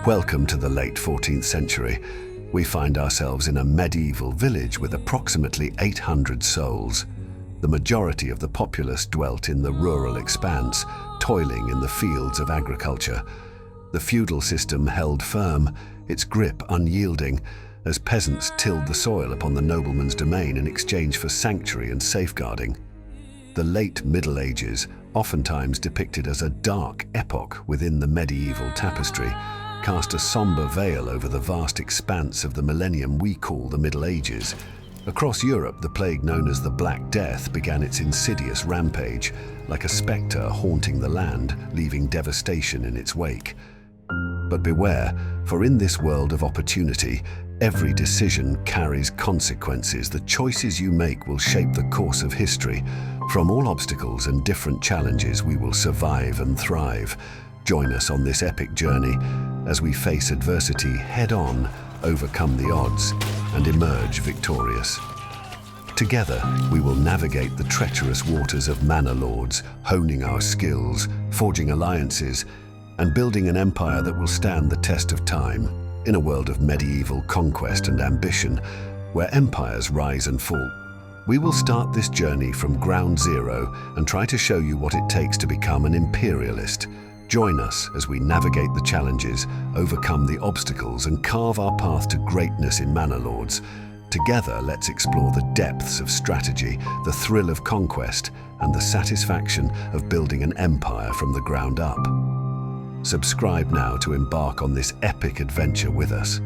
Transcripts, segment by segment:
Welcome to the late 14th century. We find ourselves in a medieval village with approximately 800 souls. The majority of the populace dwelt in the rural expanse, toiling in the fields of agriculture. The feudal system held firm, its grip unyielding, as peasants tilled the soil upon the nobleman's domain in exchange for sanctuary and safeguarding. The late Middle Ages, oftentimes depicted as a dark epoch within the medieval tapestry, cast a somber veil over the vast expanse of the millennium we call the Middle Ages. Across Europe, the plague known as the Black Death began its insidious rampage, like a spectre haunting the land, leaving devastation in its wake. But beware, for in this world of opportunity, every decision carries consequences. The choices you make will shape the course of history. From all obstacles and different challenges, we will survive and thrive. Join us on this epic journey as we face adversity head-on, overcome the odds, and emerge victorious. Together, we will navigate the treacherous waters of manor lords, honing our skills, forging alliances, and building an empire that will stand the test of time. In a world of medieval conquest and ambition, where empires rise and fall, we will start this journey from ground zero and try to show you what it takes to become an imperialist. Join us as we navigate the challenges, overcome the obstacles, and carve our path to greatness in Manor Lords. Together, let's explore the depths of strategy, the thrill of conquest, and the satisfaction of building an empire from the ground up. Subscribe now to embark on this epic adventure with us.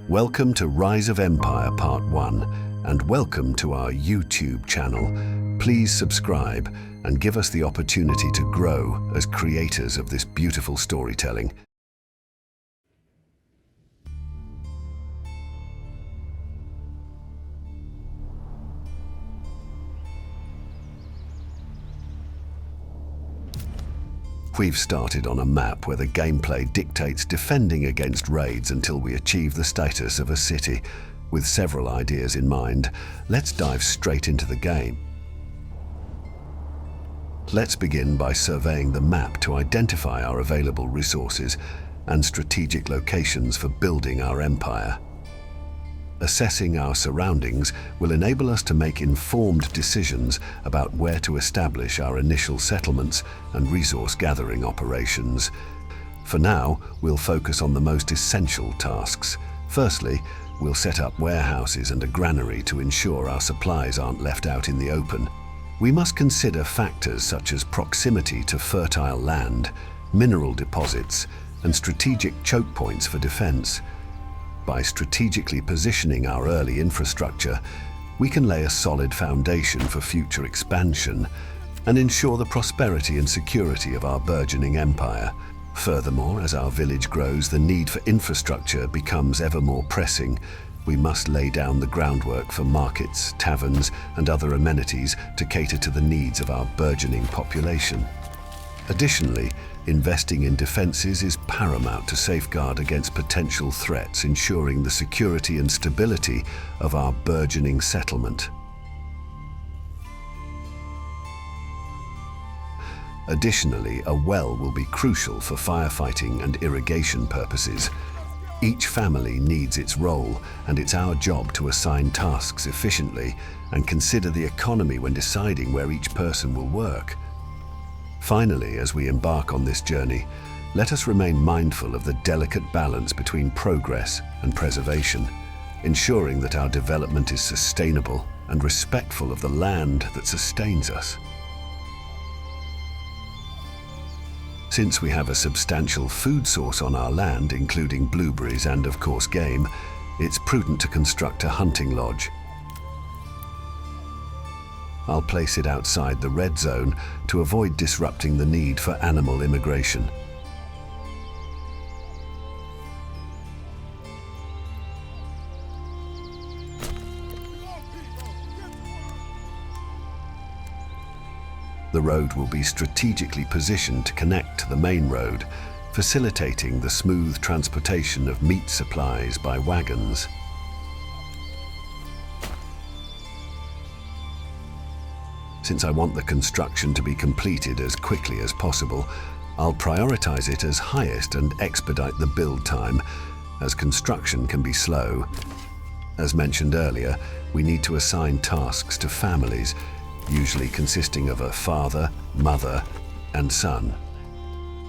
Welcome to Rise of Empire Part 1, and welcome to our YouTube channel. Please subscribe and give us the opportunity to grow as creators of this beautiful storytelling. We've started on a map where the gameplay dictates defending against raids until we achieve the status of a city. With several ideas in mind, let's dive straight into the game. Let's begin by surveying the map to identify our available resources and strategic locations for building our empire. Assessing our surroundings will enable us to make informed decisions about where to establish our initial settlements and resource gathering operations. For now, we'll focus on the most essential tasks. Firstly, we'll set up warehouses and a granary to ensure our supplies aren't left out in the open. We must consider factors such as proximity to fertile land, mineral deposits, and strategic choke points for defense. By strategically positioning our early infrastructure, we can lay a solid foundation for future expansion and ensure the prosperity and security of our burgeoning empire. Furthermore, as our village grows, the need for infrastructure becomes ever more pressing. We must lay down the groundwork for markets, taverns, and other amenities to cater to the needs of our burgeoning population. Additionally, investing in defenses is paramount to safeguard against potential threats, ensuring the security and stability of our burgeoning settlement. Additionally, a well will be crucial for firefighting and irrigation purposes. Each family needs its role, and it's our job to assign tasks efficiently and consider the economy when deciding where each person will work. Finally, as we embark on this journey, let us remain mindful of the delicate balance between progress and preservation, ensuring that our development is sustainable and respectful of the land that sustains us. Since we have a substantial food source on our land, including blueberries and, of course, game, it's prudent to construct a hunting lodge. I'll place it outside the red zone to avoid disrupting the need for animal immigration. The road will be strategically positioned to connect to the main road, facilitating the smooth transportation of meat supplies by wagons. Since I want the construction to be completed as quickly as possible, I'll prioritize it as highest and expedite the build time, as construction can be slow. As mentioned earlier, we need to assign tasks to families, usually consisting of a father, mother, and son.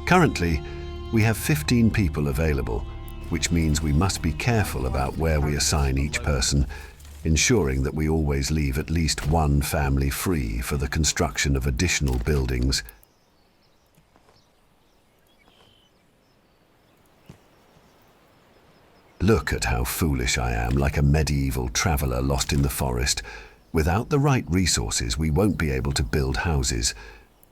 Currently, we have 15 people available, which means we must be careful about where we assign each person, ensuring that we always leave at least one family free for the construction of additional buildings. Look at how foolish I am, like a medieval traveller lost in the forest. Without the right resources, we won't be able to build houses.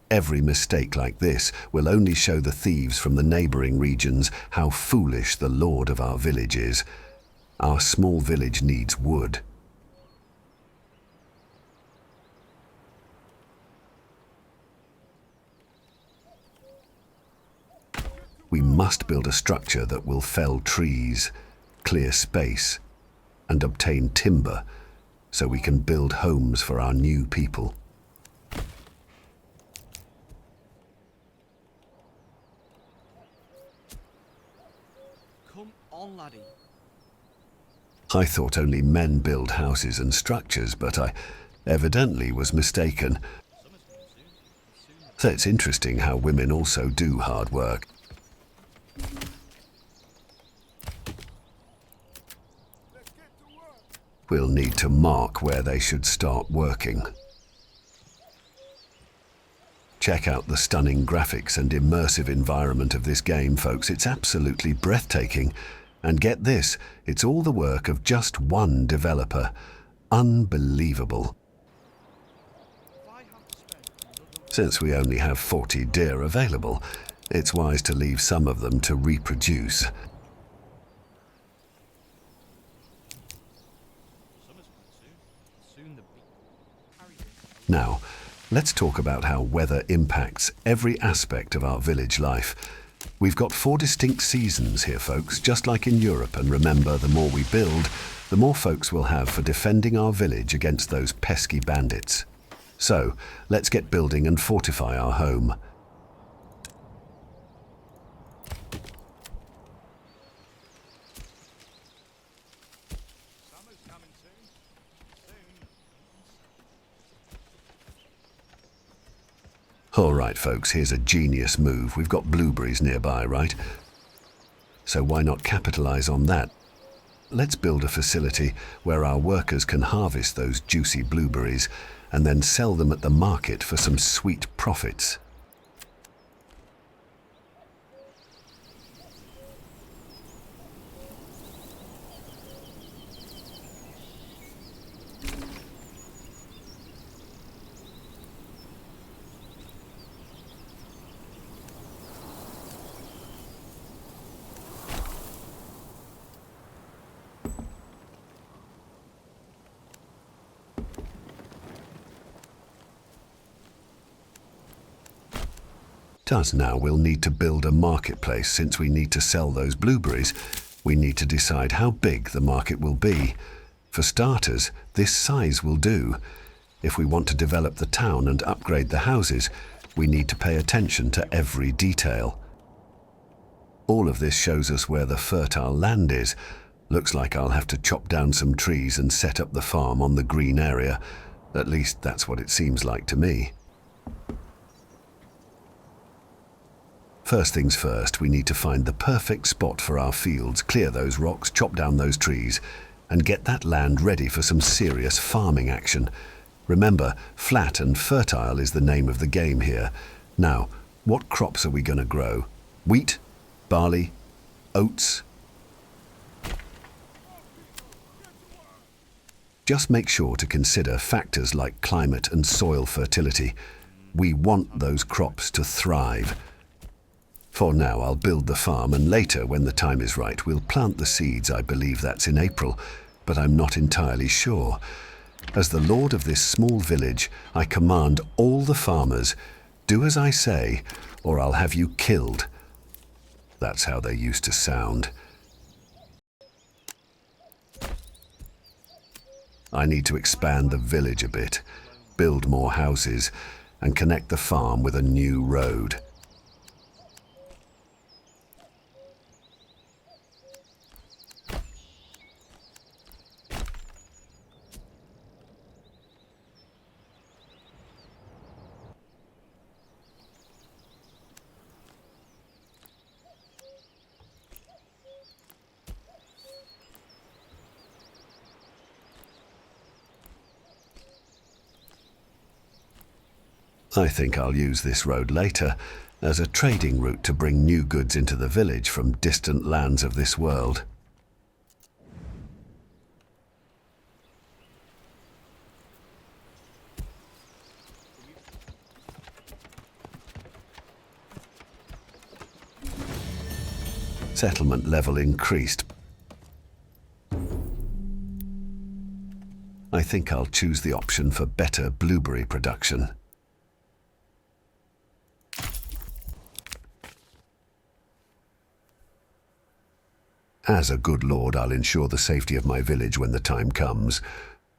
Every mistake like this will only show the thieves from the neighbouring regions how foolish the lord of our village is. Our small village needs wood. We must build a structure that will fell trees, clear space, and obtain timber, so we can build homes for our new people. Come on, laddie. I thought only men build houses and structures, but I evidently was mistaken. So it's interesting how women also do hard work. We'll need to mark where they should start working. Check out the stunning graphics and immersive environment of this game, folks. It's absolutely breathtaking. And get this, it's all the work of just one developer. Unbelievable. Since we only have 40 deer available, it's wise to leave some of them to reproduce. Now, let's talk about how weather impacts every aspect of our village life. We've got 4 distinct seasons here, folks, just like in Europe, and remember, the more we build, the more folks we'll have for defending our village against those pesky bandits. So, let's get building and fortify our home. All right, folks, here's a genius move. We've got blueberries nearby, right? So why not capitalize on that? Let's build a facility where our workers can harvest those juicy blueberries and then sell them at the market for some sweet profits. Now we'll need to build a marketplace. Since we need to sell those blueberries, we need to decide how big the market will be. For starters, this size will do. If we want to develop the town and upgrade the houses, we need to pay attention to every detail. All of this shows us where the fertile land is. Looks like I'll have to chop down some trees and set up the farm on the green area. At least that's what it seems like to me. First things first, we need to find the perfect spot for our fields, clear those rocks, chop down those trees, and get that land ready for some serious farming action. Remember, flat and fertile is the name of the game here. Now, what crops are we going to grow? Wheat, barley, oats? Just make sure to consider factors like climate and soil fertility. We want those crops to thrive. For now, I'll build the farm, and later, when the time is right, we'll plant the seeds. I believe that's in April, but I'm not entirely sure. As the lord of this small village, I command all the farmers, do as I say, or I'll have you killed. That's how they used to sound. I need to expand the village a bit, build more houses, and connect the farm with a new road. I think I'll use this road later as a trading route to bring new goods into the village from distant lands of this world. Settlement level increased. I think I'll choose the option for better blueberry production. As a good lord, I'll ensure the safety of my village when the time comes.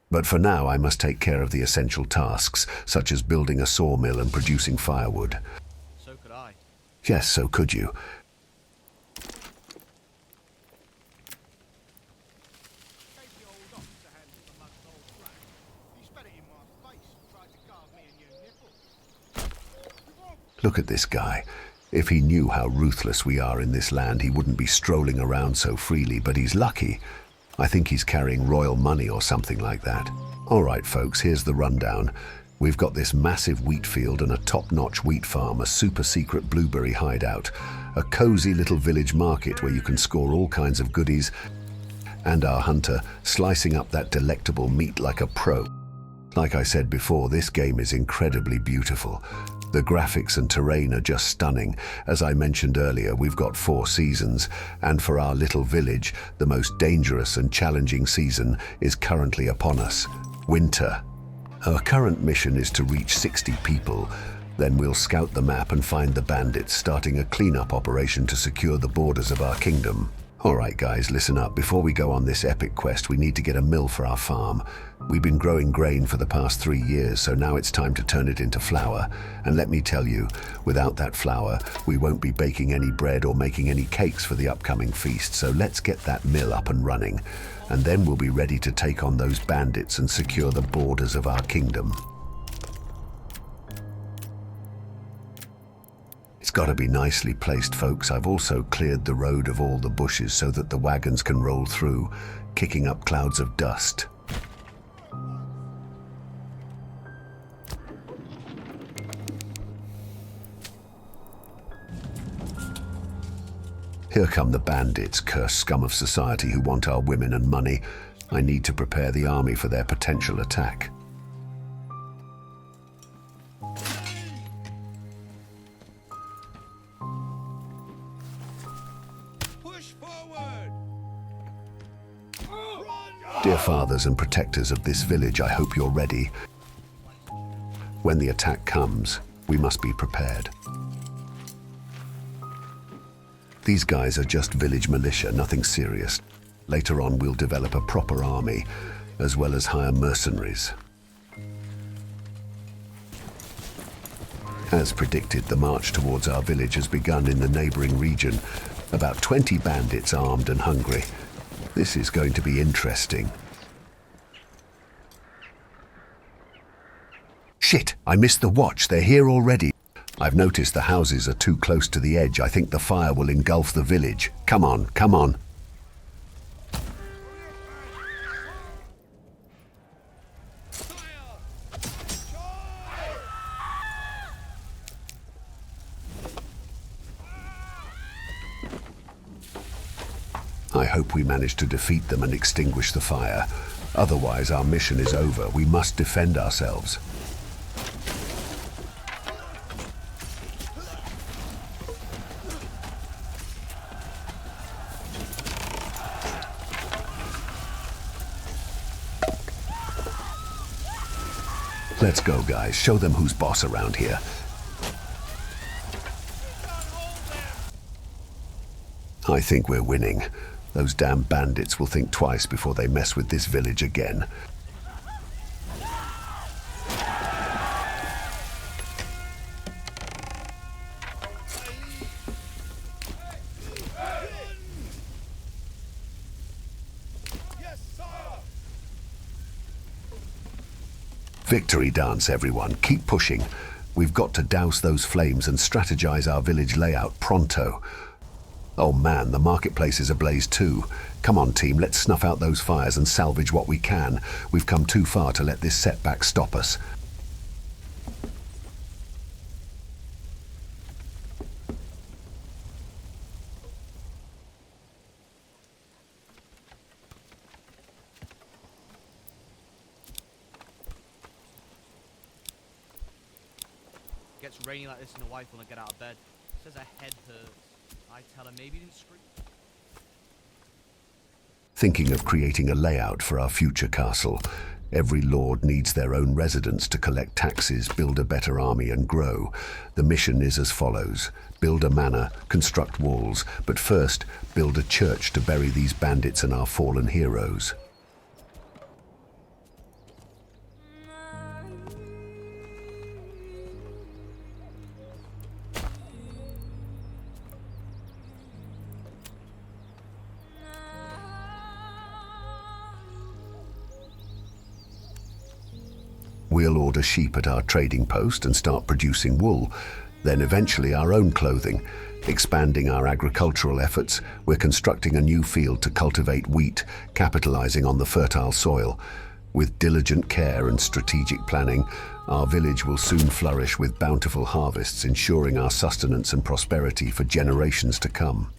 But for now, I must take care of the essential tasks, such as building a sawmill and producing firewood. So could I. Yes, so could you. Look at this guy. If he knew how ruthless we are in this land, he wouldn't be strolling around so freely, but he's lucky. I think he's carrying royal money or something like that. All right, folks, here's the rundown. We've got this massive wheat field and a top-notch wheat farm, a super-secret blueberry hideout, a cozy little village market where you can score all kinds of goodies, and our hunter slicing up that delectable meat like a pro. Like I said before, this game is incredibly beautiful. The graphics and terrain are just stunning. As I mentioned earlier, we've got 4 seasons, and for our little village, the most dangerous and challenging season is currently upon us: winter. Our current mission is to reach 60 people. Then we'll scout the map and find the bandits, starting a cleanup operation to secure the borders of our kingdom. All right, guys, listen up. Before we go on this epic quest, we need to get a mill for our farm. We've been growing grain for the past 3 years, so now it's time to turn it into flour. And let me tell you, without that flour, we won't be baking any bread or making any cakes for the upcoming feast. So let's get that mill up and running, and then we'll be ready to take on those bandits and secure the borders of our kingdom. It's got to be nicely placed, folks. I've also cleared the road of all the bushes so that the wagons can roll through, kicking up clouds of dust. Here come the bandits, cursed scum of society who want our women and money. I need to prepare the army for their potential attack. Dear fathers and protectors of this village, I hope you're ready. When the attack comes, we must be prepared. These guys are just village militia, nothing serious. Later on, we'll develop a proper army, as well as hire mercenaries. As predicted, the march towards our village has begun in the neighboring region. About 20 bandits armed and hungry. This is going to be interesting. Shit, I missed the watch. They're here already. I've noticed the houses are too close to the edge. I think the fire will engulf the village. Come on, come on. I hope we manage to defeat them and extinguish the fire. Otherwise, our mission is over. We must defend ourselves. Let's go, guys. Show them who's boss around here. I think we're winning. Those damn bandits will think twice before they mess with this village again. Victory dance, everyone. Keep pushing. We've got to douse those flames and strategize our village layout pronto. Oh man, the marketplace is ablaze too. Come on, team, let's snuff out those fires and salvage what we can. We've come too far to let this setback stop us. Gets rainy like this and the wife will not get out of bed. Says her head hurts. I tell her maybe you didn't scream. Thinking of creating a layout for our future castle. Every lord needs their own residence to collect taxes, build a better army and grow. The mission is as follows. Build a manor, construct walls, but first build a church to bury these bandits and our fallen heroes. We'll order sheep at our trading post and start producing wool, then eventually our own clothing. Expanding our agricultural efforts, we're constructing a new field to cultivate wheat, capitalizing on the fertile soil. With diligent care and strategic planning, our village will soon flourish with bountiful harvests, ensuring our sustenance and prosperity for generations to come.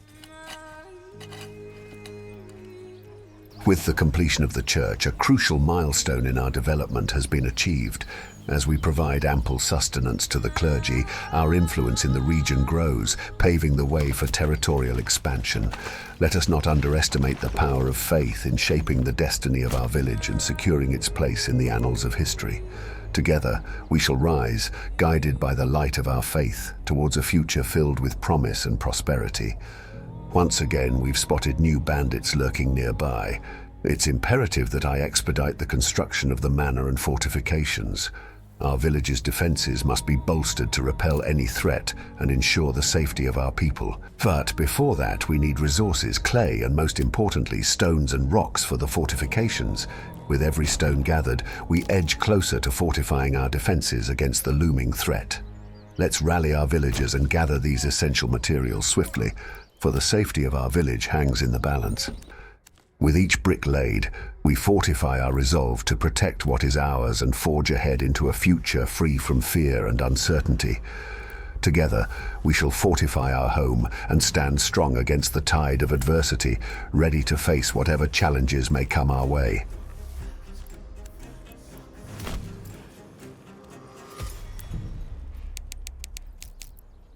With the completion of the church, a crucial milestone in our development has been achieved. As we provide ample sustenance to the clergy, our influence in the region grows, paving the way for territorial expansion. Let us not underestimate the power of faith in shaping the destiny of our village and securing its place in the annals of history. Together, we shall rise, guided by the light of our faith, towards a future filled with promise and prosperity. Once again, we've spotted new bandits lurking nearby. It's imperative that I expedite the construction of the manor and fortifications. Our village's defenses must be bolstered to repel any threat and ensure the safety of our people. But before that, we need resources, clay, and most importantly, stones and rocks for the fortifications. With every stone gathered, we edge closer to fortifying our defenses against the looming threat. Let's rally our villagers and gather these essential materials swiftly, for the safety of our village hangs in the balance. With each brick laid, we fortify our resolve to protect what is ours and forge ahead into a future free from fear and uncertainty. Together, we shall fortify our home and stand strong against the tide of adversity, ready to face whatever challenges may come our way.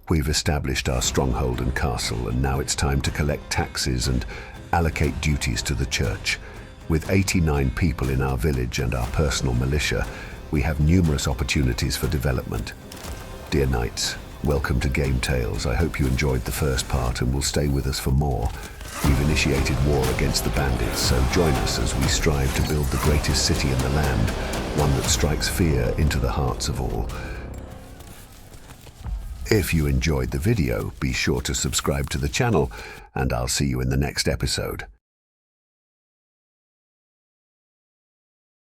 We've established our stronghold and castle, and now it's time to collect taxes and allocate duties to the church. With 89 people in our village and our personal militia, we have numerous opportunities for development. Dear knights, welcome to Game Tales. I hope you enjoyed the first part and will stay with us for more. We've initiated war against the bandits, so join us as we strive to build the greatest city in the land, one that strikes fear into the hearts of all. If you enjoyed the video, be sure to subscribe to the channel, and I'll see you in the next episode.